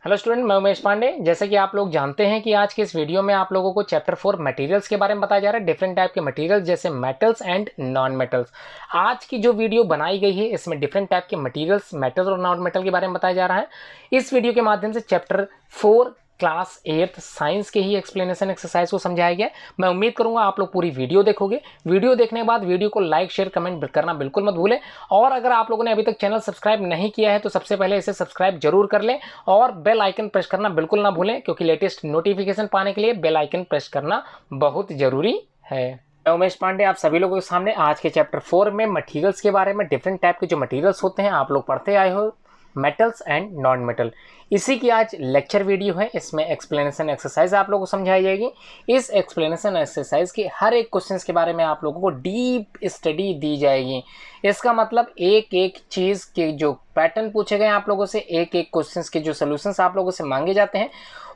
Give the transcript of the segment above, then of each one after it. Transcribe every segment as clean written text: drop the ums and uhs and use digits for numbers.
Hello student, मैं उमेश पांडे। जैसे कि आप लोग जानते हैं कि आज के इस वीडियो में आप लोगों को चैप्टर 4 मटेरियल्स के बारे में बताया जा रहा है। डिफरेंट टाइप के मटेरियल्स जैसे मेटल्स एंड नॉन मेटल्स। आज की जो वीडियो बनाई गई है इसमें डिफरेंट टाइप के मटेरियल्स, मेटल और नॉन मेटल के बारे में बताया जा रहा है। इस वीडियो के माध्यम से चैप्टर 4 क्लास 8 साइंस के ही एक्सप्लेनेशन एक्सरसाइज को समझाया गया है। मैं उम्मीद करूंगा आप लोग पूरी वीडियो देखोगे। वीडियो देखने के बाद वीडियो को लाइक शेयर कमेंट करना बिल्कुल मत भूलें। और अगर आप लोगों ने अभी तक चैनल सब्सक्राइब नहीं किया है तो सबसे पहले इसे सब्सक्राइब जरूर कर लें और बेल आइकन प्रेस करना बिल्कुल ना भूलें, क्योंकि लेटेस्ट नोटिफिकेशन पाने के लिए बेल आइकन प्रेस करना बहुत जरूरी है। मैं उमेश पांडे आप सभी लोगों के सामने आज के चैप्टर 4 में मटेरियल्स के बारे में, डिफरेंट टाइप के जो मटेरियल्स होते हैं आप लोग पढ़ते आए हो, मेटल्स एंड नॉन मेटल, इसी की आज लेक्चर वीडियो है। इसमें एक्सप्लेनेशन एक्सरसाइज आप लोगों को समझाई जाएगी। इस एक्सप्लेनेशन एक्सरसाइज के हर एक क्वेश्चन के बारे में आप लोगों को डीप स्टडी दी जाएगी। इसका मतलब एक एक चीज़ के जो पैटर्न पूछे गए आप लोगों से, एक एक क्वेश्चन के जो सोल्यूशंस आप लोगों से मांगे जाते हैं,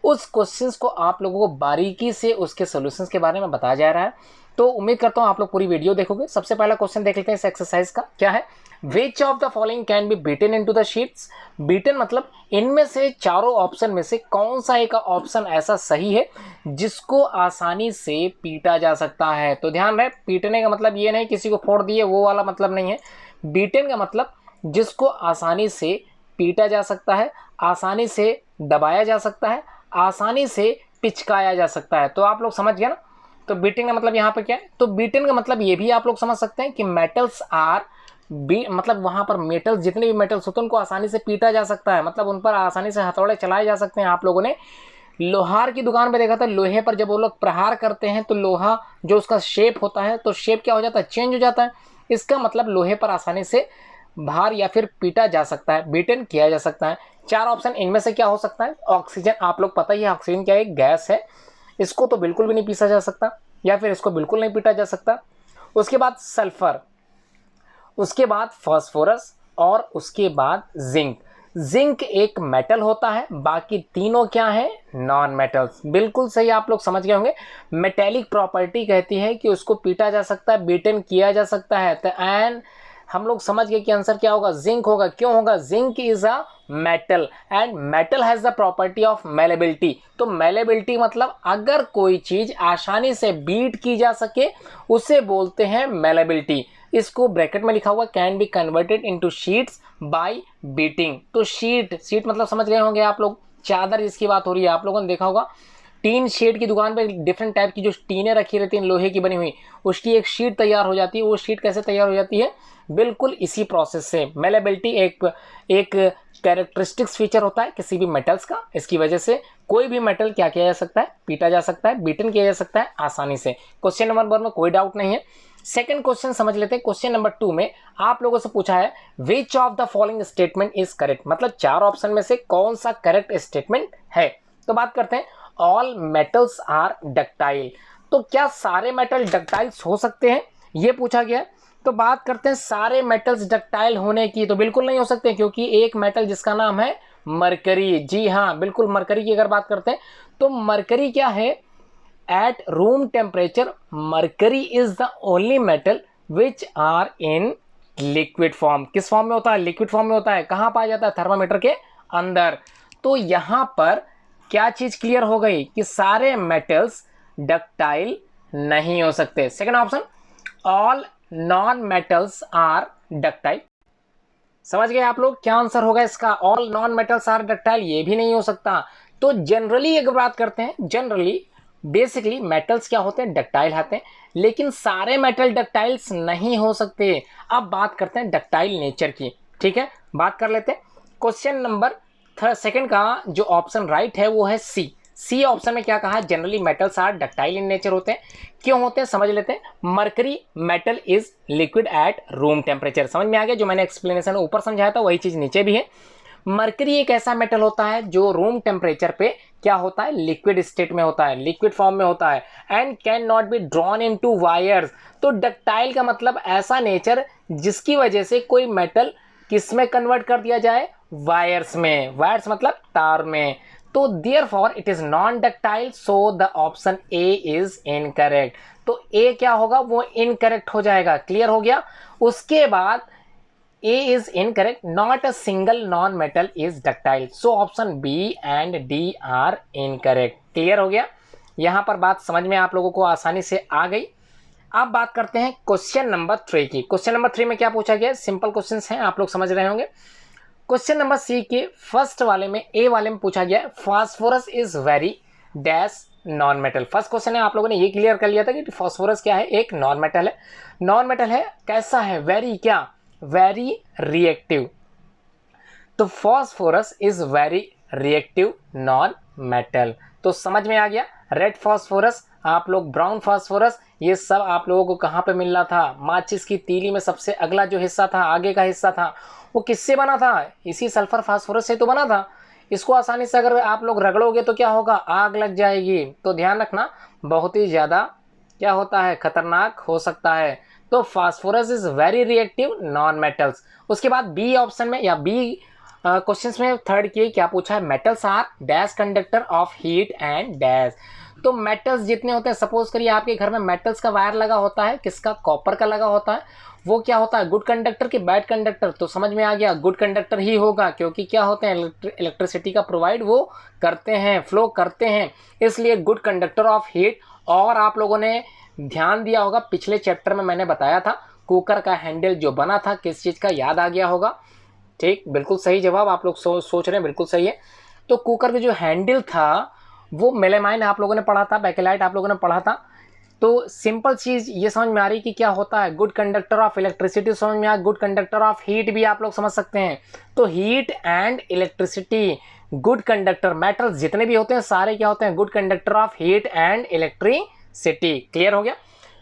उस क्वेश्चंस को आप लोगों को बारीकी से उसके सोल्यूशंस के बारे में बताया जा रहा है। तो उम्मीद करता हूँ आप लोग पूरी वीडियो देखोगे। सबसे पहला क्वेश्चन देख लेते हैं इस एक्सरसाइज का। क्या है? Which of the following can be beaten into the sheets? beaten मतलब इनमें से चारों ऑप्शन में से कौन सा एक ऑप्शन ऐसा सही है जिसको आसानी से पीटा जा सकता है। तो ध्यान रहे, पीटने का मतलब ये नहीं किसी को फोड़ दिए वो वाला मतलब नहीं है। बीटन का मतलब जिसको आसानी से पीटा जा सकता है, आसानी से दबाया जा सकता है, आसानी से पिचकाया जा सकता है। तो आप लोग समझ गए ना। तो बीटिंग का मतलब यहाँ पे क्या है? तो बीटिंग का मतलब ये भी आप लोग समझ सकते हैं कि मेटल्स आर मतलब वहां पर मेटल्स, जितने भी मेटल्स होते हैं उनको आसानी से पीटा जा सकता है, मतलब उन पर आसानी से हथौड़े चलाए जा सकते हैं। आप लोगों ने लोहार की दुकान पे देखा था, लोहे पर जब वो लोग प्रहार करते हैं तो लोहा जो उसका शेप होता है तो शेप क्या हो जाता है? चेंज हो जाता है। इसका मतलब लोहे पर आसानी से भार या फिर पीटा जा सकता है, बीटन किया जा सकता है। चार ऑप्शन, इनमें से क्या हो सकता है? ऑक्सीजन, आप लोग पता ही है ऑक्सीजन क्या एक गैस है, इसको तो बिल्कुल भी नहीं पीसा जा सकता या फिर इसको बिल्कुल नहीं पीटा जा सकता। उसके बाद सल्फर, उसके बाद फास्फोरस और उसके बाद जिंक। जिंक एक मेटल होता है, बाकी तीनों क्या है? Non metals. बिल्कुल सही, आप लोग समझ गए होंगे। मेटेलिक प्रॉपर्टी कहती है कि उसको पीटा जा सकता है, बीटन किया जा सकता है। तो एंड हम लोग समझ गए कि आंसर क्या होगा? जिंक होगा। क्यों होगा? Zinc is a metal and metal has the property of malleability. तो मेलेबिलिटी मतलब अगर कोई चीज आसानी से बीट की जा सके उसे बोलते हैं मेलेबिलिटी। इसको ब्रैकेट में लिखा हुआ can be converted into sheets bye beating. तो शीट मतलब समझ गए होंगे आप लोग, चादर जिसकी बात हो रही है। आप लोगों ने देखा होगा टीन शेड की दुकान पे डिफरेंट टाइप की जो टीनें रखी रहती हैं लोहे की बनी हुई, उसकी एक शीट तैयार हो जाती है। वो शीट कैसे तैयार हो जाती है? बिल्कुल इसी प्रोसेस से। मेलेबिलिटी एक कैरेक्टरिस्टिक्स फीचर होता है किसी भी मेटल्स का। इसकी वजह से कोई भी मेटल क्या किया जा सकता है? पीटा जा सकता है, बीटन किया जा सकता है आसानी से। क्वेश्चन नंबर 1 में कोई डाउट नहीं है। सेकंड क्वेश्चन समझ लेते हैं। क्वेश्चन नंबर 2 में आप लोगों से पूछा है which of the following statement is correct, मतलब चार ऑप्शन में से कौन सा करेक्ट स्टेटमेंट है। तो बात करते हैं, ऑल मेटल्स आर डक्टाइल। तो क्या सारे मेटल डक्टाइल्स हो सकते हैं, ये पूछा गया। तो बात करते हैं सारे मेटल्स डक्टाइल होने की। तो बिल्कुल नहीं हो सकते, क्योंकि एक मेटल जिसका नाम है मरकरी, जी हाँ बिल्कुल मरकरी की अगर बात करते हैं तो मरकरी क्या है? At room temperature mercury is the only metal which are in liquid form. किस फॉर्म में होता है? लिक्विड फॉर्म में होता है। कहां पाया जाता है? थर्मामीटर के अंदर। तो यहां पर क्या चीज क्लियर हो गई कि सारे मेटल्स डक्टाइल नहीं हो सकते। Second option, all non metals are ductile. समझ गए आप लोग क्या आंसर होगा इसका? All non metals are ductile, ये भी नहीं हो सकता। तो जनरली अगर बात करते हैं, जनरली बेसिकली मेटल्स क्या होते हैं? डक्टाइल होते हैं, लेकिन सारे मेटल डक्टाइल्स नहीं हो सकते। अब बात करते हैं डक्टाइल नेचर की। ठीक है, बात कर लेते हैं। क्वेश्चन नंबर सेकंड का जो ऑप्शन राइट है वो है सी ऑप्शन में क्या कहा है? Generally metals are ductile in nature होते हैं। क्यों होते हैं समझ लेते हैं। Mercury metal is liquid at room temperature. समझ में आ गया? जो मैंने एक्सप्लेनेशन ऊपर समझाया था वही चीज नीचे भी है। मरकरी एक ऐसा मेटल होता है जो रूम टेम्परेचर पे क्या होता है? लिक्विड स्टेट में होता है, लिक्विड फॉर्म में होता है and can not B drawn into wires. तो डक्टाइल का मतलब ऐसा नेचर जिसकी वजह से कोई मेटल किस में कन्वर्ट कर दिया जाए? वायर्स में। वायर्स मतलब तार में। तो therefore it is non ductile, so the option A is incorrect. तो ए क्या होगा? वो इनकरेक्ट हो जाएगा। क्लियर हो गया? उसके बाद A is incorrect. Not a single non-metal is ductile. So option B and D are incorrect. Clear हो गया? यहाँ पर बात समझ में आप लोगों को आसानी से आ गई। अब बात करते हैं क्वेश्चन नंबर 3 की। क्वेश्चन नंबर 3 में क्या पूछा गया? सिंपल क्वेश्चंस हैं, आप लोग समझ रहे होंगे। क्वेश्चन नंबर सी के फर्स्ट वाले में, ए वाले में पूछा गया phosphorus is very dash non metal. First question है, आप लोगों ने ये क्लियर कर लिया था कि फास्फोरस क्या है? एक नॉन मेटल है। नॉन मेटल है, कैसा है? वेरी क्या? Very reactive. तो phosphorus is very reactive non metal. तो समझ में आ गया। रेड फास्फोरस, आप लोग ब्राउन फास्फोरस, ये सब आप लोगों को कहाँ पे मिलना था? माचिस की तीली में सबसे अगला जो हिस्सा था, आगे का हिस्सा था, वो किससे बना था? इसी सल्फर फास्फोरस से तो बना था। इसको आसानी से अगर आप लोग रगड़ोगे तो क्या होगा? आग लग जाएगी। तो ध्यान रखना, बहुत ही ज़्यादा क्या होता है? खतरनाक हो सकता है। तो phosphorus is very reactive non metals. उसके बाद बी ऑप्शन में या बी क्वेश्चंस में थर्ड की क्या पूछा है? Metals are dash conductor of heat and dash. तो मेटल्स जितने होते हैं, सपोज करिए आपके घर में मेटल्स का वायर लगा होता है, किसका? कॉपर का लगा होता है। वो क्या होता है? गुड कंडक्टर की बैड कंडक्टर? तो समझ में आ गया, गुड कंडक्टर ही होगा, क्योंकि क्या होते हैं? इलेक्ट्रिसिटी का प्रोवाइड वो करते हैं, फ्लो करते हैं, इसलिए गुड कंडक्टर ऑफ हीट। और आप लोगों ने ध्यान दिया होगा, पिछले चैप्टर में मैंने बताया था कुकर का हैंडल जो बना था किस चीज़ का? याद आ गया होगा। ठीक, बिल्कुल सही जवाब आप लोग सोच रहे हैं, बिल्कुल सही है। तो कुकर का जो हैंडल था वो मेलामाइन आप लोगों ने पढ़ा था, बैकेलाइट आप लोगों ने पढ़ा था। तो सिंपल चीज़ ये समझ में आ रही कि क्या होता है? गुड कंडक्टर ऑफ इलेक्ट्रिसिटी समझ में आ, गुड कंडक्टर ऑफ हीट भी आप लोग समझ सकते हैं। तो heat and electricity, good conductor, metals जितने भी होते हैं सारे क्या होते हैं? Good conductor of heat and electricity. Clear हो गया?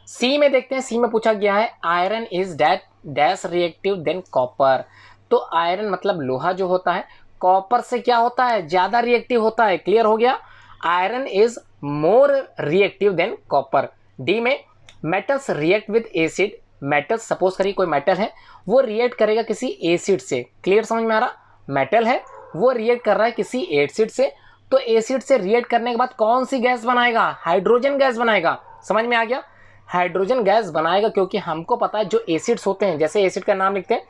सी में देखते हैं, सी में पूछा गया है iron is dash reactive than copper. तो आयरन मतलब लोहा जो होता है, कॉपर से क्या होता है? ज़्यादा रिएक्टिव होता है। क्लियर हो गया? Iron is more reactive than copper. D में metals react with acid. Metals, suppose करिए कोई मेटल है, वो रिएक्ट करेगा किसी एसिड से। क्लियर समझ में आ रहा? मेटल है, वो रिएक्ट कर रहा है किसी एसिड से। तो एसिड से रिएक्ट करने के बाद कौन सी गैस बनाएगा? हाइड्रोजन गैस बनाएगा। समझ में आ गया? हाइड्रोजन गैस बनाएगा, क्योंकि हमको पता है जो एसिड्स होते हैं, जैसे एसिड का नाम लिखते हैं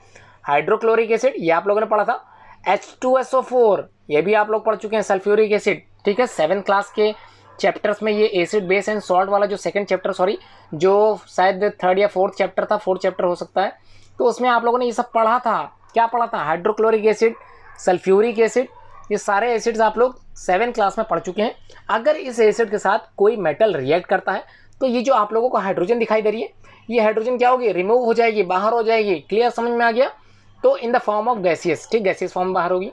हाइड्रोक्लोरिक एसिड, ये आप लोगों ने पढ़ा था। H2SO4, ये भी आप लोग पढ़ चुके हैं। सल्फ्यूरिक एसिड, ठीक है, 7th क्लास के चैप्टर्स में ये एसिड बेस एंड सॉल्ट वाला जो सेकंड चैप्टर, सॉरी, जो शायद 3rd या 4th चैप्टर था, 4th चैप्टर हो सकता है, तो उसमें आप लोगों ने ये सब पढ़ा था। क्या पढ़ा था? हाइड्रोक्लोरिक एसिड, सल्फ्यूरिक एसिड, ये सारे एसिड्स आप लोग 7th क्लास में पढ़ चुके हैं। अगर इस एसिड के साथ कोई मेटल रिएक्ट करता है तो ये जो आप लोगों को हाइड्रोजन दिखाई दे रही है, ये हाइड्रोजन क्या होगी? रिमूव हो जाएगी, बाहर हो जाएगी। क्लियर समझ में आ गया? तो in the form of gaseous, ठीक, गैसियस फॉर्म बाहर होगी।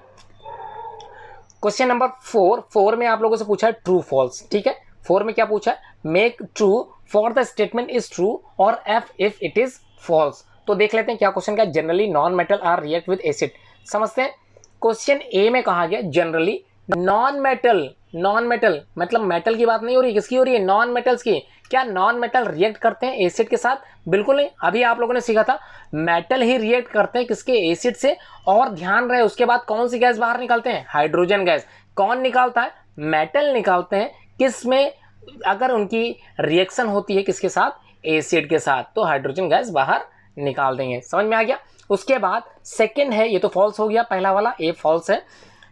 क्वेश्चन नंबर 4 में आप लोगों से पूछा है ट्रू फॉल्स। ठीक है, 4 में क्या पूछा है? Make true for the statement is true और F if it is false. तो देख लेते हैं क्या क्वेश्चन का। Generally non metal are react with acid, समझते हैं। क्वेश्चन ए में कहा गया generally non metal, non metal मतलब मेटल की बात नहीं हो रही, किसकी हो रही है? नॉन मेटल्स की। क्या नॉन मेटल रिएक्ट करते हैं एसिड के साथ? बिल्कुल नहीं। अभी आप लोगों ने सीखा था मेटल ही रिएक्ट करते हैं किसके? एसिड से। और ध्यान रहे उसके बाद कौन सी गैस बाहर निकालते हैं? Hydrogen gas. कौन निकालता है? मेटल निकालते हैं। किस में? अगर उनकी रिएक्शन होती है किसके साथ? एसिड के साथ, तो हाइड्रोजन गैस बाहर निकाल देंगे। समझ में आ गया? उसके बाद सेकेंड है, ये तो फॉल्स हो गया, पहला वाला ए फॉल्स है।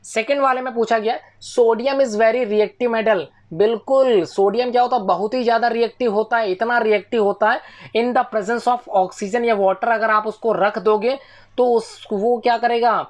सेकेंड वाले में पूछा गया sodium is very reactive metal. बिल्कुल, सोडियम क्या होता है? बहुत ही ज्यादा रिएक्टिव होता है। इतना रिएक्टिव होता है इन द प्रेजेंस ऑफ ऑक्सीजन या वाटर, अगर आप उसको रख दोगे तो वो क्या करेगा?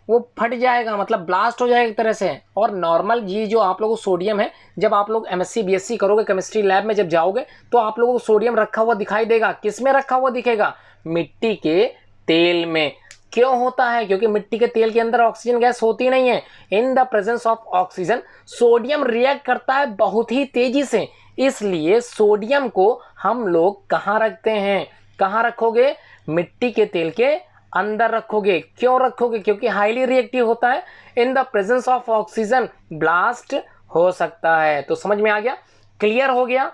वो फट जाएगा, मतलब ब्लास्ट हो जाएगा एक तरह से। और नॉर्मल ये जो आप लोगों को सोडियम है, जब आप लोग MSc BSc करोगे, केमिस्ट्री लैब में जब जाओगे तो आप लोगों को सोडियम रखा हुआ दिखाई देगा। किस में रखा हुआ दिखेगा? मिट्टी के तेल में। क्यों होता है? क्योंकि मिट्टी के तेल के अंदर ऑक्सीजन गैस होती नहीं है। इन the presence of oxygen sodium react करता है बहुत ही तेजी से, इसलिए सोडियम को हम लोग कहाँ रखते हैं? कहाँ रखोगे? मिट्टी के तेल के अंदर रखोगे। क्यों रखोगे? क्योंकि हाईली रिएक्टिव होता है, इन the presence of oxygen blast हो सकता है। तो समझ में आ गया? क्लियर हो गया?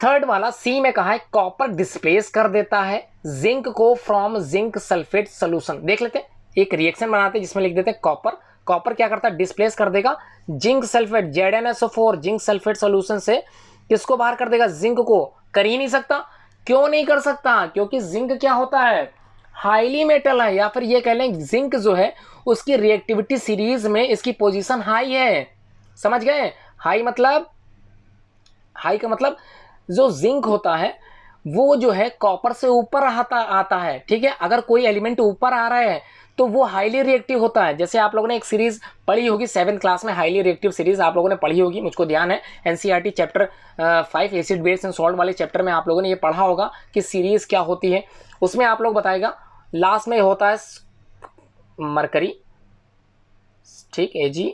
थर्ड वाला सी में कहा है कॉपर डिस्प्लेस कर देता है जिंक को फ्रॉम जिंक सल्फेट सोल्यूशन। देख लेते हैं, एक रिएक्शन बनाते हैं जिसमें लिख देते हैं कॉपर। कॉपर क्या करता है? डिस्प्लेस कर देगा zinc sulphate, ZnSO4 zinc sulphate solution से किसको बाहर कर देगा? जिंक को। कर ही नहीं सकता। क्यों नहीं कर सकता? क्योंकि जिंक क्या होता है? हाईली मेटल है, या फिर ये कह लें जिंक जो है उसकी रिएक्टिविटी सीरीज में इसकी पोजीशन हाई है। समझ गए? हाई मतलब, हाई का मतलब जो जिंक होता है वो जो है कॉपर से ऊपर आता है, ठीक है। अगर कोई एलिमेंट ऊपर आ रहा है तो वो हाईली रिएक्टिव होता है। जैसे आप लोगों ने एक सीरीज पढ़ी होगी 7th क्लास में, हाईली रिएक्टिव सीरीज आप लोगों ने पढ़ी होगी, मुझको ध्यान है, NCERT chapter 5 acid base and salt वाले चैप्टर में आप लोगों ने ये पढ़ा होगा कि सीरीज क्या होती है। उसमें आप लोग बताएगा लास्ट में होता है मरकरी, ठीक, Ag,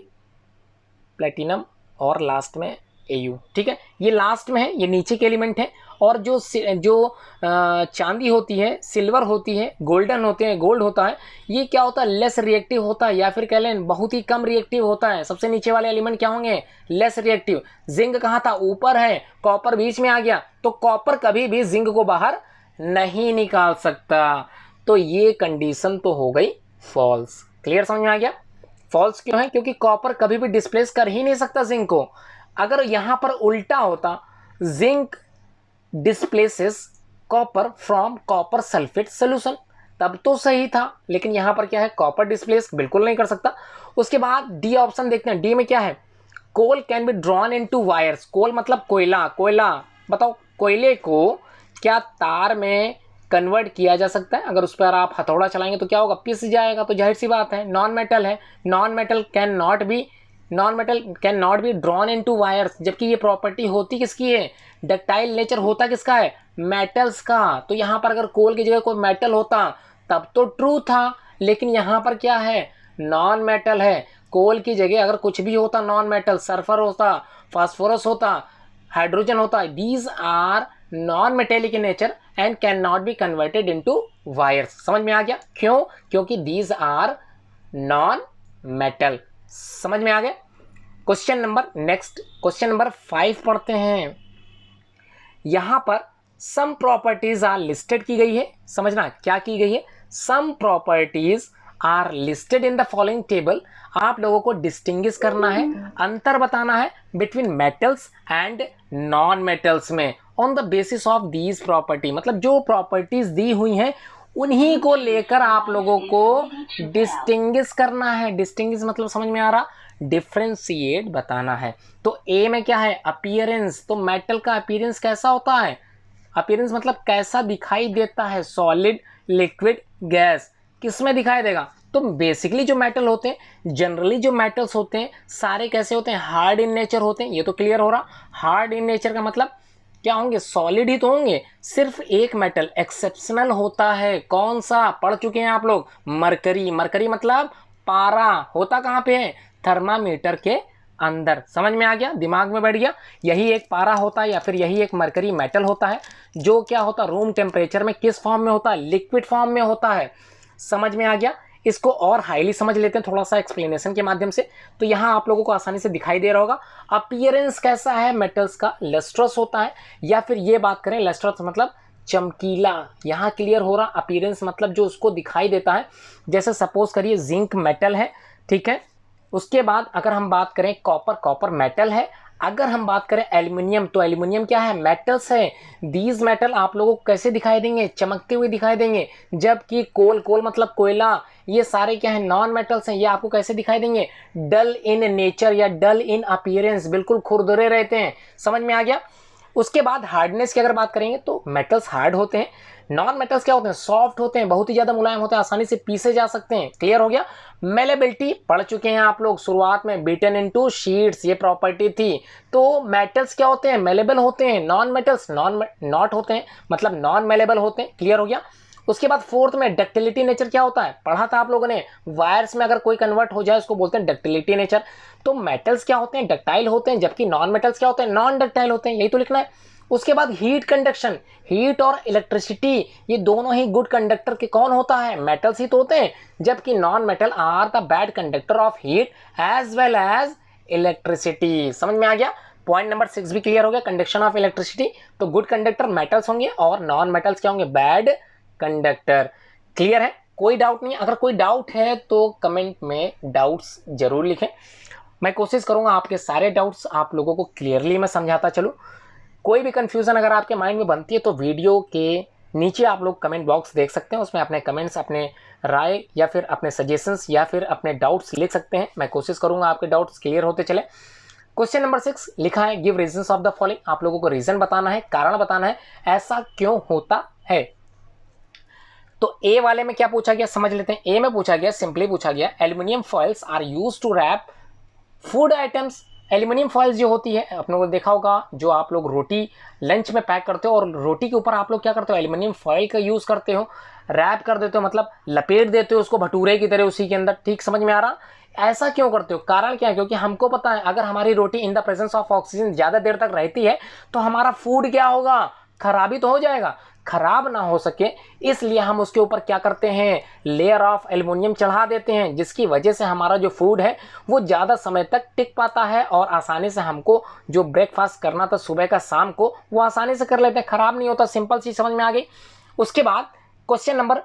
प्लेटिनम और लास्ट में Au, ठीक है। ये लास्ट में है, ये नीचे के एलिमेंट है। और जो चांदी होती है, सिल्वर होती है, गोल्डन होते हैं, गोल्ड होता है, ये क्या होता है, लेस रिएक्टिव होता है, या फिर कह लें बहुत ही कम रिएक्टिव होता है। सबसे नीचे वाले एलिमेंट क्या होंगे, लेस रिएक्टिव। जिंक कहाँ था, ऊपर है, कॉपर बीच में आ गया, तो कॉपर कभी भी जिंक को बाहर नहीं निकाल सकता। तो ये कंडीशन तो हो गई फॉल्स। क्लियर, समझ में आ गया? फॉल्स क्यों है, क्योंकि कॉपर कभी भी डिस्प्लेस कर ही नहीं सकता जिंक को। अगर यहां पर उल्टा होता, zinc displaces copper from copper sulphate solution, तब तो सही था। लेकिन यहां पर क्या है, कॉपर डिस्प्लेस बिल्कुल नहीं कर सकता। उसके बाद डी ऑप्शन देखते हैं, डी में क्या है, coal can be drawn into wires. Coal मतलब कोयला, कोयला बताओ, कोयले को क्या तार में कन्वर्ट किया जा सकता है? अगर उस पर आप हथौड़ा चलाएंगे तो क्या होगा, पिस जाएगा, तो जाहिर सी बात है नॉन मेटल है। Non metal can not B drawn into wires, जबकि ये प्रॉपर्टी होती किसकी है, डक्टाइल नेचर होता किसका है, मेटल्स का। तो यहाँ पर अगर कोल की जगह कोई मेटल होता तब तो ट्रू था, लेकिन यहाँ पर क्या है, नॉन मेटल है। कोल की जगह अगर कुछ भी होता नॉन मेटल, सल्फर होता, फास्फोरस होता, हाइड्रोजन होता, these are non metallic in nature and can not be converted into wires. समझ में आ गया? क्यों? क्योंकि दीज आर नॉन मेटल। समझ में आ गया? Question number, next question number 5 पढ़ते हैं। यहां पर सम प्रॉपर्टीज आर लिस्टेड की गई है। समझना क्या की गई है, some properties are listed in the following table. आप लोगों को डिस्टिंग्विश करना है, अंतर बताना है between metals and non metals में on the basis of these property. मतलब जो प्रॉपर्टीज दी हुई हैं उन्हीं को लेकर आप लोगों को डिस्टिंग्विश करना है। डिस्टिंग्विश मतलब समझ में आ रहा, डिफ्रेंशिएट बताना है। तो ए में क्या है, अपीयरेंस। तो मेटल का अपीयरेंस कैसा होता है, अपीयरेंस मतलब कैसा दिखाई देता है, सॉलिड, लिक्विड, गैस, किस में दिखाई देगा। तो बेसिकली जो मेटल होते हैं, जनरली जो मेटल्स होते हैं सारे कैसे होते हैं, हार्ड इन नेचर होते हैं। ये तो क्लियर हो रहा। हार्ड इन नेचर का मतलब क्या होंगे, सॉलिड ही तो होंगे। सिर्फ एक मेटल एक्सेप्शनल होता है, कौन सा, पढ़ चुके हैं आप लोग, मरकरी। मरकरी मतलब पारा, होता कहाँ पे है, थर्मामीटर के अंदर। समझ में आ गया, दिमाग में बैठ गया। यही एक पारा होता है या फिर यही एक मरकरी मेटल होता है, जो क्या होता है, रूम टेम्परेचर में किस फॉर्म में होता है, लिक्विड फॉर्म में होता है। समझ में आ गया? इसको और हाईली समझ लेते हैं थोड़ा सा एक्सप्लेनेशन के माध्यम से। तो यहाँ आप लोगों को आसानी से दिखाई दे रहा होगा अपीयरेंस कैसा है मेटल्स का, लस्ट्रस होता है। या फिर ये बात करें, लस्ट्रस मतलब चमकीला, यहाँ क्लियर हो रहा। अपीयरेंस मतलब जो उसको दिखाई देता है, जैसे सपोज करिए जिंक मेटल है, ठीक है। उसके बाद अगर हम बात करें कॉपर, कॉपर मेटल है। अगर हम बात करें एल्युमिनियम, तो एल्युमिनियम क्या है, मेटल्स है। दीज मेटल आप लोगों को कैसे दिखाई देंगे, चमकते हुए दिखाई देंगे। जबकि कोल, कोल मतलब कोयला, ये सारे क्या है, नॉन मेटल्स हैं। ये आपको कैसे दिखाई देंगे, डल इन नेचर या डल इन अपीयरेंस, बिल्कुल खुरदुरे रहते हैं। समझ में आ गया? उसके बाद हार्डनेस की अगर बात करेंगे तो मेटल्स हार्ड होते हैं, नॉन मेटल्स क्या होते हैं, सॉफ्ट होते हैं, बहुत ही ज्यादा मुलायम होते हैं, आसानी से पीसे जा सकते हैं। क्लियर हो गया? मेलेबिलिटी पढ़ चुके हैं आप लोग शुरुआत में, बीटन इनटू शीट्स, ये प्रॉपर्टी थी। तो मेटल्स क्या होते हैं, मेलेबल होते हैं, नॉन मेटल्स नॉट होते हैं, मतलब नॉन मेलेबल होते हैं। क्लियर हो गया? उसके बाद फोर्थ में डक्टिलिटी नेचर क्या होता है, पढ़ा था आप लोगों ने, वायर्स में अगर कोई कन्वर्ट हो जाए उसको बोलते हैं डक्टिलिटी नेचर। तो मेटल्स क्या होते हैं, डक्टाइल होते हैं, जबकि नॉन मेटल्स क्या होते हैं, नॉन डक्टाइल होते हैं। यही तो लिखना है। उसके बाद हीट कंडक्शन, हीट और इलेक्ट्रिसिटी, ये दोनों ही गुड कंडक्टर के कौन होता है, मेटल्स ही तो होते हैं। जबकि non metal are the bad conductor of heat as well as electricity. समझ में आ गया? पॉइंट नंबर 6 भी क्लियर हो गया, कंडक्शन ऑफ इलेक्ट्रिसिटी। तो गुड कंडक्टर मेटल्स होंगे और नॉन मेटल्स क्या होंगे, बैड कंडक्टर। क्लियर है? कोई डाउट नहीं? अगर कोई डाउट है तो कमेंट में डाउट्स जरूर लिखें। मैं कोशिश करूंगा आपके सारे डाउट्स आप लोगों को क्लियरली मैं समझाता चलूं। कोई भी कंफ्यूजन अगर आपके माइंड में बनती है तो वीडियो के नीचे आप लोग कमेंट बॉक्स देख सकते हैं, उसमें अपने कमेंट्स, अपने राय या फिर अपने सजेशंस या फिर अपने डाउट्स लिख सकते हैं। मैं कोशिश करूँगा आपके डाउट्स क्लियर होते चले। क्वेश्चन नंबर 6 लिखा है give reasons of the following. आप लोगों को रीजन बताना है, कारण बताना है, ऐसा क्यों होता है। तो ए वाले में क्या पूछा गया समझ लेते हैं। ए में पूछा गया, सिंपली पूछा गया, aluminium foils are used to wrap food items. Aluminium foils जो होती है, अपने को देखा होगा, जो आप लोग रोटी लंच में पैक करते हो और रोटी के ऊपर आप लोग क्या करते हो, एल्युमिनियम फॉइल का यूज करते हो, रैप कर देते हो, मतलब लपेट देते हो उसको भटूरे की तरह उसी के अंदर। ठीक समझ में आ रहा। ऐसा क्यों करते हो, कारण क्या है, क्योंकि हमको पता है अगर हमारी रोटी in the presence of oxygen ज्यादा देर तक रहती है तो हमारा फूड क्या होगा, खराबी तो हो जाएगा। खराब ना हो सके इसलिए हम उसके ऊपर क्या करते हैं, लेयर ऑफ एल्युमिनियम चढ़ा देते हैं, जिसकी वजह से हमारा जो फूड है वो ज़्यादा समय तक टिक पाता है और आसानी से हमको जो ब्रेकफास्ट करना था सुबह का शाम को वो आसानी से कर लेते हैं, खराब नहीं होता। सिंपल चीज समझ में आ गई। उसके बाद क्वेश्चन नंबर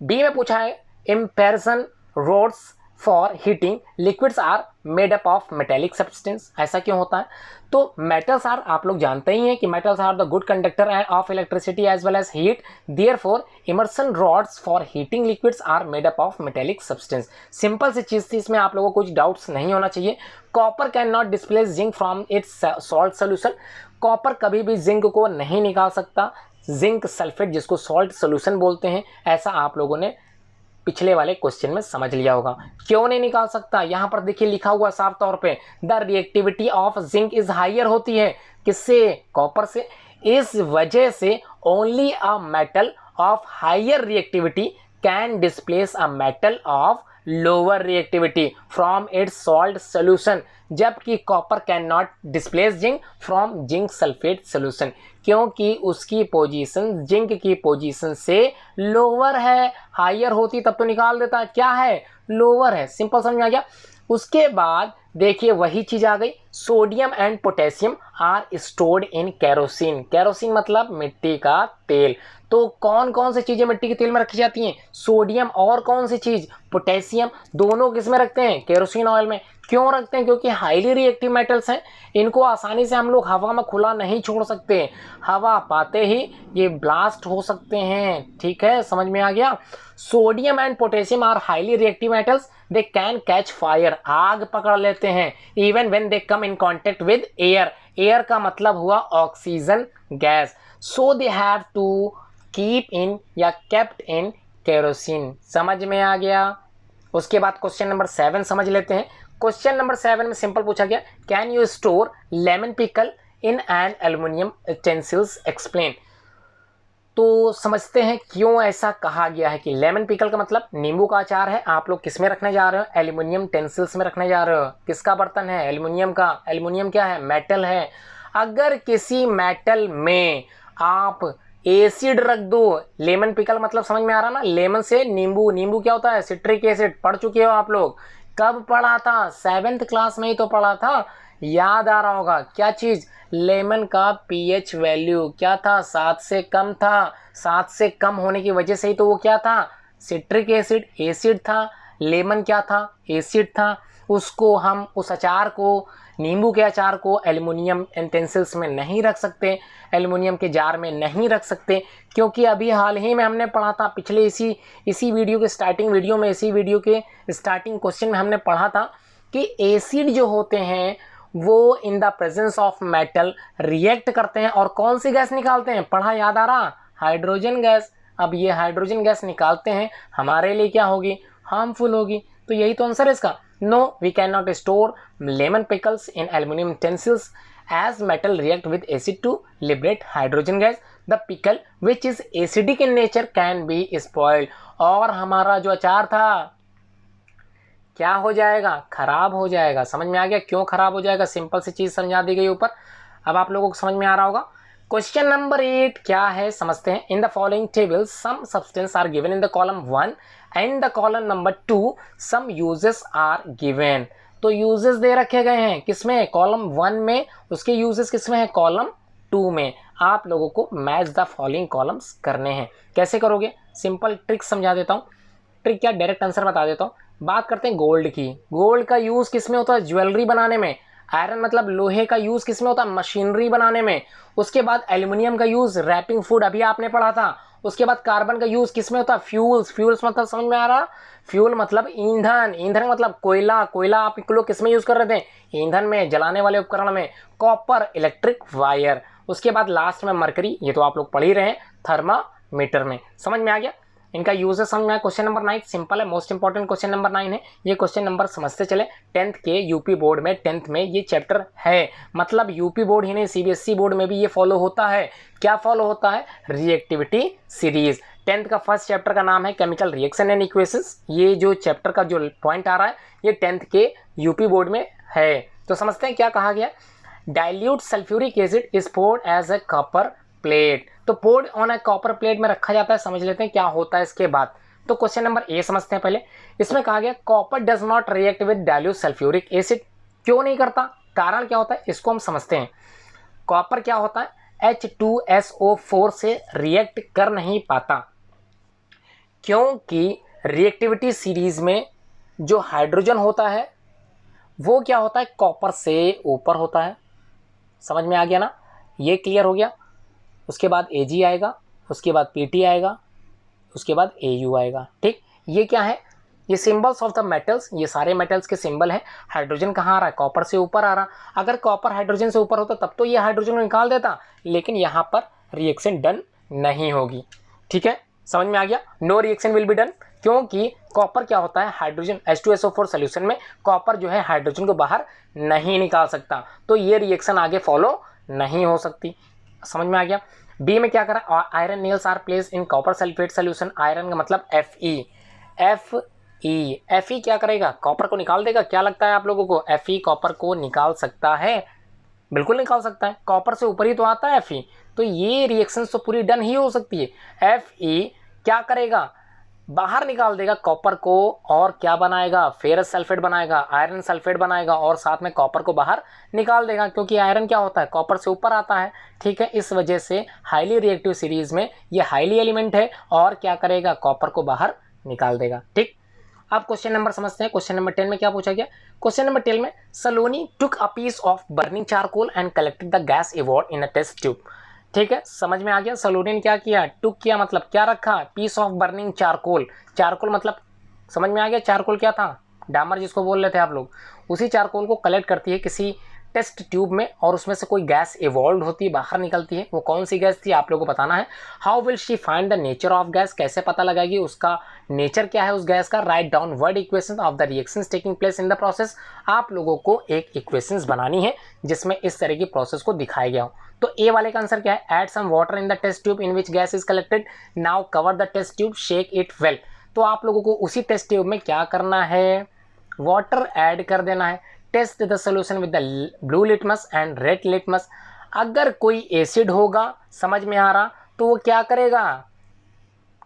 बी में पूछा है immersion rods for heating liquids are made up of metallic substance. ऐसा क्यों होता है, तो मेटल्स आर, आप लोग जानते ही हैं कि metals are the good conductor of electricity as well as heat, therefore immersion rods for heating liquids are made up of metallic substance. Simple सी चीज थी, इसमें आप लोगों को कुछ डाउट्स नहीं होना चाहिए। Copper can not displace zinc from its salt solution. Copper कभी भी जिंक को नहीं निकाल सकता, जिंक सल्फेट जिसको सॉल्ट सोल्यूशन बोलते हैं, ऐसा आप लोगों ने पिछले वाले क्वेश्चन में समझ लिया होगा। क्यों नहीं निकाल सकता, यहां पर देखिए लिखा हुआ साफ तौर पे, the reactivity of zinc is higher होती है, किससे, कॉपर से। इस वजह से only a metal of higher reactivity can displace a metal of lower reactivity from its salt solution, जबकि copper can not displace zinc from zinc sulphate solution, क्योंकि उसकी पोजीशन जिंक की पोजीशन से लोअर है। हायर होती तब तो निकाल देता, क्या है, लोअर है। सिंपल समझ में आ गया। उसके बाद देखिए वही चीज आ गई, sodium and potassium are stored in kerosene. Kerosene मतलब मिट्टी का तेल। तो कौन कौन सी चीजें मिट्टी के तेल में रखी जाती हैं, सोडियम और कौन सी चीज, पोटेशियम, दोनों किस में रखते हैं, केरोसिन ऑयल में। क्यों रखते हैं, क्योंकि हाईली रिएक्टिव मेटल्स हैं, इनको आसानी से हम लोग हवा में खुला नहीं छोड़ सकते, हवा पाते ही ये ब्लास्ट हो सकते हैं। ठीक है, समझ में आ गया। Sodium and potassium are highly reactive metals, they can catch fire, आग पकड़ लेते हैं, even when they come in contact with air. Air का मतलब हुआ oxygen gas. So they have to keep in या केप्ट इन केरोसिन। समझ में आ गया। उसके बाद क्वेश्चन नंबर 7 समझ लेते हैं। क्वेश्चन नंबर 7 में सिंपल पूछा गया, can you store lemon pickle in an aluminium utensils, explain. तो समझते हैं क्यों ऐसा कहा गया है कि लेमन पिकल का मतलब नींबू का अचार है, आप लोग किस में रखने जा रहे हो, एल्युमिनियम टेंसिल्स में रखने जा रहे हो। किसका बर्तन है, एल्युमिनियम का। एल्युमिनियम क्या है, मेटल है। अगर किसी मेटल में आप एसिड रख दो, लेमन पिकल मतलब समझ में आ रहा ना, लेमन से नींबू, नींबू क्या होता है, सिट्रिक एसिड। पढ़ चुके हो आप लोग, कब पढ़ा था, 7th क्लास में ही तो पढ़ा था, याद आ रहा होगा। क्या चीज, लेमन का पीएच वैल्यू क्या था, 7 से कम था। 7 से कम होने की वजह से ही तो वो क्या था, सिट्रिक एसिड, एसिड था। लेमन क्या था, एसिड था। उसको हम उस अचार को, नींबू के अचार को एल्युमिनियम यूटेंसिल्स में नहीं रख सकते, एल्युमिनियम के जार में नहीं रख सकते, क्योंकि अभी हाल ही में हमने पढ़ा था, पिछले इसी वीडियो के स्टार्टिंग वीडियो में, इसी वीडियो के स्टार्टिंग क्वेश्चन में हमने पढ़ा था कि एसिड जो होते हैं वो इन the presence of metal react करते हैं और कौन सी गैस निकालते हैं, पढ़ा, याद आ रहा, हाइड्रोजन गैस। अब ये हाइड्रोजन गैस निकालते हैं, हमारे लिए क्या होगी, हार्मफुल होगी। तो यही तो आंसर है इसका। No, we can not store lemon pickles in aluminium utensils as metal react with acid to liberate hydrogen gas. The pickle which is acidic in nature can be spoiled. और हमारा जो अचार था क्या हो जाएगा, खराब हो जाएगा। समझ में आ गया क्यों खराब हो जाएगा, सिंपल सी चीज समझा दी गई ऊपर। अब आप लोगों को समझ में आ रहा होगा। क्वेश्चन नंबर 8 क्या है समझते हैं। In the following table some substance are given in the column 1 and the column number 2 some uses are given. तो यूजेस दे रखे गए हैं किसमें, कॉलम 1 में, उसके यूजेस किसमें है, कॉलम 2 में। आप लोगों को मैच द फॉलोइंग कॉलम्स करने हैं। कैसे करोगे, सिंपल ट्रिक समझा देता हूँ। ट्रिक क्या, डायरेक्ट आंसर बता देता हूँ। बात करते हैं गोल्ड की। गोल्ड का यूज किसमें होता है, ज्वेलरी बनाने में। आयरन मतलब लोहे का यूज किसमें होता है, मशीनरी बनाने में। उसके बाद एल्युमिनियम का यूज रैपिंग फूड, अभी आपने पढ़ा था, उसके बाद कार्बन का यूज किस में होता है? फ्यूल्स। फ्यूल्स मतलब समझ में आ रहा? फ्यूल मतलब ईंधन। ईंधन मतलब कोयला। कोयला आप लोग किस में यूज कर रहे थे? ईंधन में, जलाने वाले उपकरण में। Copper, electric wire. उसके बाद लास्ट में मरकरी, ये तो आप लोग पढ़ ही रहे हैं, थर्मामीटर में। समझ में आ गया? इनका यूजेस समझ में आया। क्वेश्चन नंबर 9 सिंपल है, मोस्ट इंपॉर्टेंट क्वेश्चन नंबर 9 है। ये क्वेश्चन नंबर समझते चले। 10th के यूपी बोर्ड में 10th में ये चैप्टर है, मतलब यूपी बोर्ड ही नहीं सीबीएसई बोर्ड में भी ये फॉलो होता है। क्या फॉलो होता है? Reactivity series. 10th का फर्स्ट चैप्टर का नाम है केमिकल रिएक्शन एंड इक्वेशंस। ये जो चैप्टर का जो पॉइंट आ रहा है ये 10th के यूपी बोर्ड में है। तो समझते हैं क्या कहा गया। Dilute sulphuric acid is poured as a copper plate. तो poured on a copper plate में रखा जाता है। समझ लेते हैं क्या होता है इसके बाद। तो क्वेश्चन नंबर ए समझते हैं पहले। इसमें कहा गया copper does not react with dilute sulphuric acid. क्यों नहीं करता? कारण क्या होता है इसको हम समझते हैं। कॉपर क्या होता है? H2SO4 से रिएक्ट कर नहीं पाता, क्योंकि रिएक्टिविटी सीरीज में जो हाइड्रोजन होता है वो क्या होता है? कॉपर से ऊपर होता है। समझ में आ गया ना? ये क्लियर हो गया। उसके बाद Ag आएगा, उसके बाद Pt आएगा, उसके बाद Au आएगा। ठीक, ये क्या है? ये सिंबल्स ऑफ द मेटल्स, ये सारे मेटल्स के सिंबल है। हाइड्रोजन कहाँ आ रहा है? कॉपर से ऊपर आ रहा। अगर कॉपर हाइड्रोजन से ऊपर होता तब तो ये हाइड्रोजन को निकाल देता, लेकिन यहाँ पर रिएक्शन डन नहीं होगी। ठीक है, समझ में आ गया? No reaction will be done, क्योंकि कॉपर क्या होता है? हाइड्रोजन H2SO4 सोल्यूशन में कॉपर जो है हाइड्रोजन को बाहर नहीं निकाल सकता, तो ये रिएक्शन आगे फॉलो नहीं हो सकती। समझ में आ गया? बी में क्या करा? Iron nails are place in copper sulphate solution. Iron का मतलब Fe क्या करेगा? कॉपर को निकाल देगा। क्या लगता है आप लोगों को? Fe कॉपर को निकाल सकता है? बिल्कुल निकाल सकता है, कॉपर से ऊपर ही तो आता है Fe। तो ये रिएक्शन तो पूरी डन ही हो सकती है। Fe क्या करेगा? बाहर निकाल देगा कॉपर को, और क्या बनाएगा? फेरस सल्फेट बनाएगा, आयरन सल्फेट बनाएगा, और साथ में कॉपर को बाहर निकाल देगा, क्योंकि आयरन क्या होता है? कॉपर से ऊपर आता है। ठीक है, इस वजह से हाईली रिएक्टिव सीरीज में ये हाईली एलिमेंट है, और क्या करेगा? कॉपर को बाहर निकाल देगा। ठीक, अब क्वेश्चन नंबर समझते हैं। क्वेश्चन नंबर 10 में क्या पूछा गया? क्वेश्चन नंबर 10 में Saloni took a piece of burning charcoal and collected the gas evolve in a test tube. ठीक है, समझ में आ गया? सलोनी ने क्या किया? टुक किया मतलब क्या रखा? Piece of burning charcoal. Charcoal मतलब समझ में आ गया? चारकोल क्या था? डामर जिसको बोल रहे थे आप लोग। उसी चारकोल को कलेक्ट करती है किसी टेस्ट ट्यूब में, और उसमें से कोई गैस इवॉल्व होती है, बाहर निकलती है। वो कौन सी गैस थी आप लोगों को बताना है। How will she find the nature of gas? कैसे पता लगाएगी उसका नेचर क्या है उस गैस का? Write down word equation of the reactions taking place in the process. आप लोगों को एक इक्वेशंस बनानी है जिसमें इस तरह की प्रोसेस को दिखाया गया हो। तो ए वाले का आंसर क्या है? Add some water in the test tube in which gas is collected, now cover the test tube, shake it well. तो आप लोगों को उसी टेस्ट ट्यूब में क्या करना है? वाटर ऐड कर देना है। Test the solution with the blue litmus and red litmus. अगर कोई एसिड होगा, समझ में आ रहा, तो वो क्या करेगा?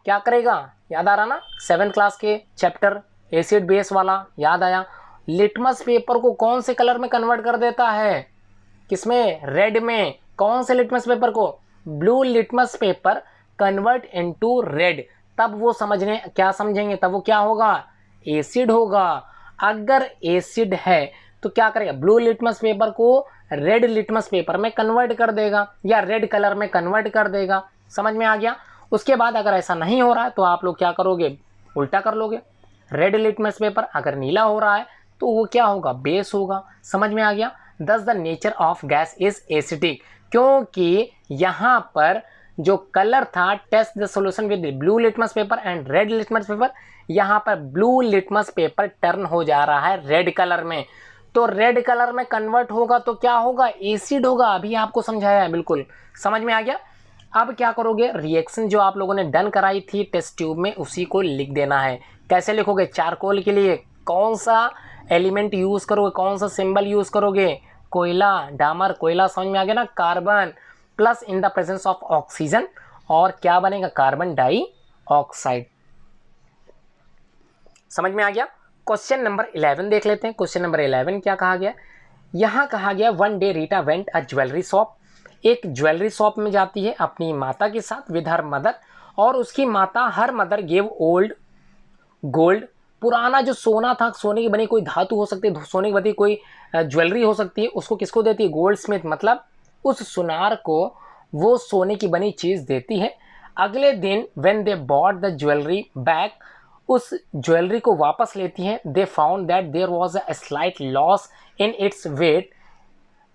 क्या करेगा? याद आ रहा ना? 7th क्लास के चैप्टर एसिड बेस वाला, याद आया? लिटमस पेपर को कौन से कलर में कन्वर्ट कर देता है? किसमें? रेड में। कौन से लिटमस पेपर को? Blue litmus paper convert into red. तब वो समझने क्या समझेंगे? तब वो क्या होगा? एसिड होगा। अगर एसिड है तो क्या करेगा? ब्लू लिटमस पेपर को रेड लिटमस पेपर में कन्वर्ट कर देगा, या रेड कलर में कन्वर्ट कर देगा। समझ में आ गया? उसके बाद अगर ऐसा नहीं हो रहा है तो आप लोग क्या करोगे? उल्टा कर लोगे। रेड लिटमस पेपर अगर नीला हो रहा है तो वो क्या होगा? बेस होगा। समझ में आ गया? Thus the nature of gas is acidic, क्योंकि यहाँ पर जो कलर था, test the solution with blue litmus paper and red litmus paper, यहाँ पर ब्लू लिटमस पेपर टर्न हो जा रहा है रेड कलर में। तो रेड कलर में कन्वर्ट होगा तो क्या होगा? एसिड होगा। अभी आपको समझाया है, बिल्कुल समझ में आ गया। अब क्या करोगे? रिएक्शन जो आप लोगों ने डन कराई थी टेस्ट ट्यूब में, उसी को लिख देना है। कैसे लिखोगे? चारकोल के लिए कौन सा एलिमेंट यूज करोगे? कौन सा सिंबल यूज करोगे? कोयला, डामर, कोयला, समझ में आ गया ना? Carbon plus in the presence of oxygen, और क्या बनेगा? Carbon dioxide. समझ में आ गया? क्वेश्चन नंबर 11 देख लेते हैं। क्वेश्चन नंबर 11 क्या कहा गया? यहाँ कहा गया one day Rita went a jewellery shop. एक ज्वेलरी शॉप में जाती है अपनी माता के साथ, विद हर मदर, और उसकी माता her mother gave old gold. पुराना जो सोना था, सोने की बनी कोई धातु हो सकती है, सोने की बनी कोई ज्वेलरी हो सकती है, उसको किसको देती है? गोल्ड स्मिथ, मतलब उस सुनार को वो सोने की बनी चीज़ देती है। अगले दिन when they bought the jewellery back, उस ज्वेलरी को वापस लेती हैं, they found that there was a slight loss in its weight.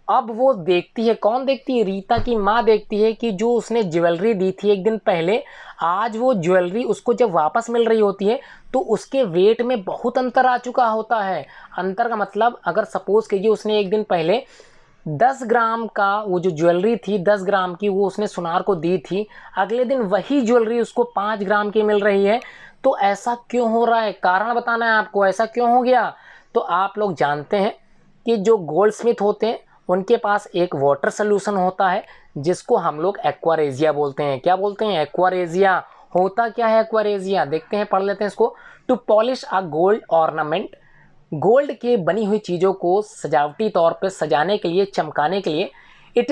अब वो देखती है, कौन देखती है? रीता की माँ देखती है कि जो उसने ज्वेलरी दी थी एक दिन पहले, आज वो ज्वेलरी उसको जब वापस मिल रही होती है तो उसके वेट में बहुत अंतर आ चुका होता है। अंतर का मतलब, अगर सपोज कीजिए उसने एक दिन पहले 10 ग्राम का वो जो ज्वेलरी थी 10 ग्राम की वो उसने सुनार को दी थी, अगले दिन वही ज्वेलरी उसको 5 ग्राम की मिल रही है। तो ऐसा क्यों हो रहा है? कारण बताना है आपको, ऐसा क्यों हो गया। तो आप लोग जानते हैं कि जो गोल्ड स्मिथ होते हैं उनके पास एक वाटर सोल्यूशन होता है जिसको हम लोग एक्वारेजिया बोलते हैं। क्या बोलते हैं? एक्वारेजिया। होता क्या है एक्वारेजिया? देखते हैं, पढ़ लेते हैं इसको। To polish a gold ornament, gold के बनी हुई चीज़ों को सजावटी तौर पर सजाने के लिए, चमकाने के लिए, it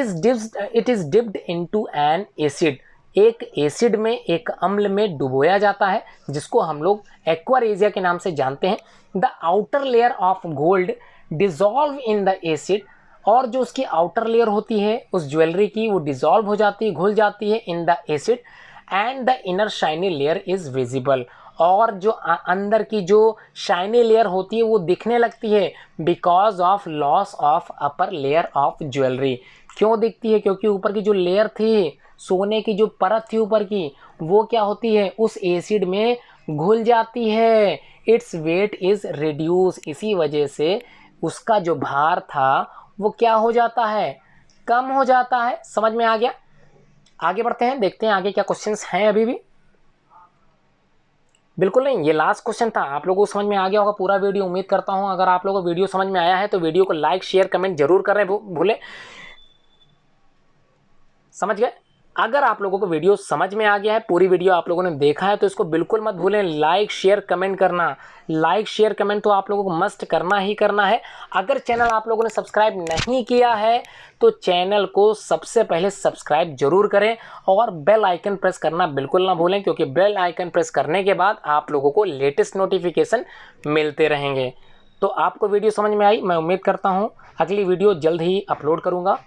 is dipped into an acid, एक एसिड में, एक अम्ल में डुबोया जाता है जिसको हम लोग एक्वारेजिया के नाम से जानते हैं। The outer layer of gold dissolve in the acid, और जो उसकी आउटर लेयर होती है उस ज्वेलरी की वो डिजॉल्व हो जाती है, घुल जाती है in the acid, and the inner shiny layer is visible, और जो अंदर की जो शाइनी लेयर होती है वो दिखने लगती है because of loss of upper layer of jewellery. क्यों दिखती है? क्योंकि ऊपर की जो लेयर थी, सोने की जो परत थी ऊपर की, वो क्या होती है? उस एसिड में घुल जाती है। इट्स वेट इज रिड्यूस, इसी वजह से उसका जो भार था वो क्या हो जाता है? कम हो जाता है। समझ में आ गया? आगे बढ़ते हैं, देखते हैं आगे क्या क्वेश्चंस हैं। अभी भी बिल्कुल नहीं, ये लास्ट क्वेश्चन था। आप लोगों को समझ में आ गया होगा पूरा वीडियो, उम्मीद करता हूं। अगर आप लोगों को वीडियो समझ में आया है तो वीडियो को लाइक शेयर कमेंट जरूर करें, भूले। समझ गए? अगर आप लोगों को वीडियो समझ में आ गया है, पूरी वीडियो आप लोगों ने देखा है, तो इसको बिल्कुल मत भूलें लाइक शेयर कमेंट करना। लाइक शेयर कमेंट तो आप लोगों को मस्ट करना ही करना है। अगर चैनल आप लोगों ने सब्सक्राइब नहीं किया है तो चैनल को सबसे पहले सब्सक्राइब जरूर करें और बेल आइकन प्रेस करना बिल्कुल ना भूलें, क्योंकि बेल आइकन प्रेस करने के बाद आप लोगों को लेटेस्ट नोटिफिकेशन मिलते रहेंगे। तो आपको वीडियो समझ में आई, मैं उम्मीद करता हूँ। अगली वीडियो जल्द ही अपलोड करूँगा।